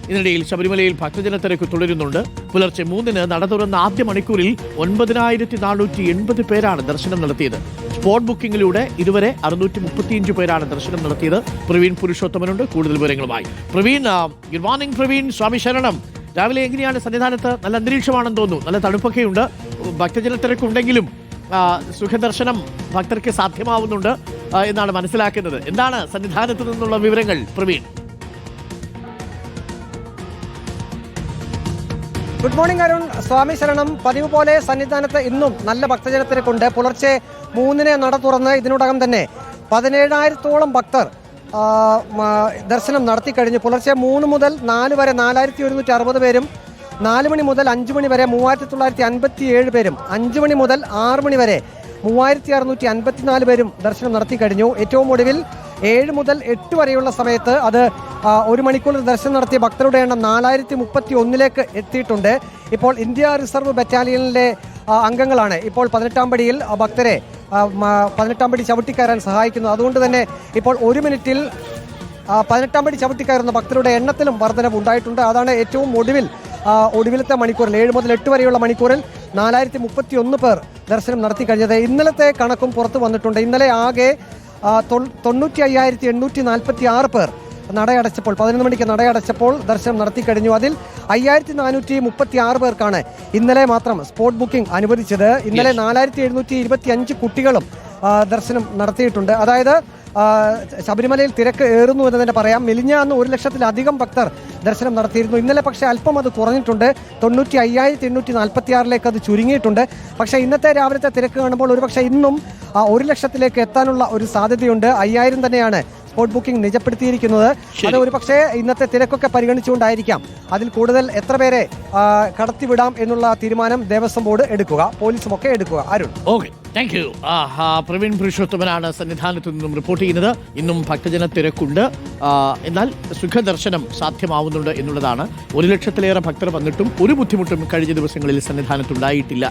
ഇതിനിടയിൽ ശബരിമലയിൽ ഭക്തജന തിരക്ക് തുടരുന്നുണ്ട്. പുലർച്ചെ 3-ന് നട തുറന്ന ആദ്യ മണിക്കൂറിൽ 9480 പേരാണ് ദർശനം നടത്തിയത്. സ്പോട്ട് ബുക്കിംഗിലൂടെ ഇതുവരെ 635 പേരാണ് ദർശനം നടത്തിയത്. പ്രവീൺ പുരുഷോത്തമനുണ്ട് കൂടുതൽ വിവരങ്ങളുമായി. Praveen, good morning Praveen. സ്വാമി ശരണം. രാവിലെ എങ്ങനെയാണ് സന്നിധാനത്ത്? നല്ല അന്തരീക്ഷമാണെന്ന് തോന്നുന്നു, നല്ല തണുപ്പൊക്കെയുണ്ട്. ഭക്തജന തിരക്കുണ്ടെങ്കിലും സുഖദർശനം ഭക്തർക്ക് സാധ്യമാവുന്നുണ്ട് എന്നാണ് മനസ്സിലാക്കുന്നത്. എന്താണ് സന്നിധാനത്ത് നിന്നുള്ള വിവരങ്ങൾ പ്രവീൺ? Good morning Arun. സ്വാമി ശരണം. പതിവ് പോലെ സന്നിധാനത്ത് ഇന്നും നല്ല ഭക്തജന തിരക്കുണ്ട്. പുലർച്ചെ 3-ന് നട തുറന്ന് ഇതിനോടകം തന്നെ 17,000-ഓളം ഭക്തർ ദർശനം നടത്തി കഴിഞ്ഞു. പുലർച്ചെ 3 മുതൽ 4 വരെ 4160 പേരും, 4 മണി മുതൽ 5 മണി വരെ 3957 പേരും, 5 മണി മുതൽ 6 മണി വരെ 3654 പേരും ദർശനം നടത്തി കഴിഞ്ഞു. ഏറ്റവും ഒടുവിൽ 7 മുതൽ 8 വരെയുള്ള സമയത്ത് അത് 1 മണിക്കൂറിൽ ദർശനം നടത്തിയ ഭക്തരുടെ എണ്ണം 4031 എത്തിയിട്ടുണ്ട്. ഇപ്പോൾ ഇന്ത്യ റിസർവ് ബറ്റാലിയനിലെ അംഗങ്ങളാണ് ഇപ്പോൾ 18-ാം പടിയിൽ ഭക്തരെ 18-ാം പടി ചവിട്ടിക്കയറാൻ സഹായിക്കുന്നത്. അതുകൊണ്ട് തന്നെ ഇപ്പോൾ 1 മിനിറ്റിൽ 18-ാം പടി ചവിട്ടിക്കയറുന്ന ഭക്തരുടെ എണ്ണത്തിലും വർധനവ് ഉണ്ടായിട്ടുണ്ട്. അതാണ് ഏറ്റവും ഒടുവിലത്തെ മണിക്കൂറിൽ 7 മുതൽ 8 വരെയുള്ള മണിക്കൂറിൽ 4031 പേർ ദർശനം നടത്തി കഴിഞ്ഞത്. ഇന്നലത്തെ കണക്കും പുറത്തു വന്നിട്ടുണ്ട്. ഇന്നലെ ആകെ 95,846 പേർ നടയടച്ചപ്പോൾ 11 മണിക്ക് നടയടച്ചപ്പോൾ ദർശനം നടത്തി കഴിഞ്ഞു. അതിൽ 5,436 പേർക്കാണ് ഇന്നലെ മാത്രം സ്പോട്ട് ബുക്കിംഗ് അനുവദിച്ചത്. ഇന്നലെ 4,725 കുട്ടികളും ദർശനം നടത്തിയിട്ടുണ്ട്. അതായത് ശബരിമലയിൽ തിരക്ക് ഏറുന്നു എന്ന് തന്നെ പറയാം. മെലിഞ്ഞാന്ന് 1,00,000-ലധികം ഭക്തർ ദർശനം നടത്തിയിരുന്നു. ഇന്നലെ പക്ഷേ അല്പം അത് കുറഞ്ഞിട്ടുണ്ട്. 95,846 അത് ചുരുങ്ങിയിട്ടുണ്ട്. പക്ഷേ ഇന്നത്തെ രാവിലത്തെ തിരക്ക് കാണുമ്പോൾ ഒരുപക്ഷെ ഇന്നും 1,00,000 എത്താനുള്ള ഒരു സാധ്യതയുണ്ട്. 5,000 തന്നെയാണ് സ്പോട്ട് ബുക്കിംഗ് നിജപ്പെടുത്തിയിരിക്കുന്നത്. അത് ഒരു പക്ഷേ ഇന്നത്തെ തിരക്കൊക്കെ പരിഗണിച്ചുകൊണ്ടായിരിക്കാം അതിൽ കൂടുതൽ എത്ര പേരെ കടത്തിവിടാം എന്നുള്ള തീരുമാനം ദേവസ്വം ബോർഡ് എടുക്കുക, പോലീസും ഒക്കെ എടുക്കുക. Arun, okay, thank you. Praveen പുരുഷോത്തമനാണ് സന്നിധാനത്ത് നിന്നും റിപ്പോർട്ട് ചെയ്യുന്നത്. ഇന്നും ഭക്തജന തിരക്കുണ്ട്, എന്നാൽ സുഖദർശനം സാധ്യമാവുന്നുണ്ട് എന്നുള്ളതാണ്. 1,00,000-ലേറെ ഭക്തർ വന്നിട്ടും ഒരു ബുദ്ധിമുട്ടും കഴിഞ്ഞ ദിവസങ്ങളിൽ സന്നിധാനത്തുണ്ടായിട്ടില്ല.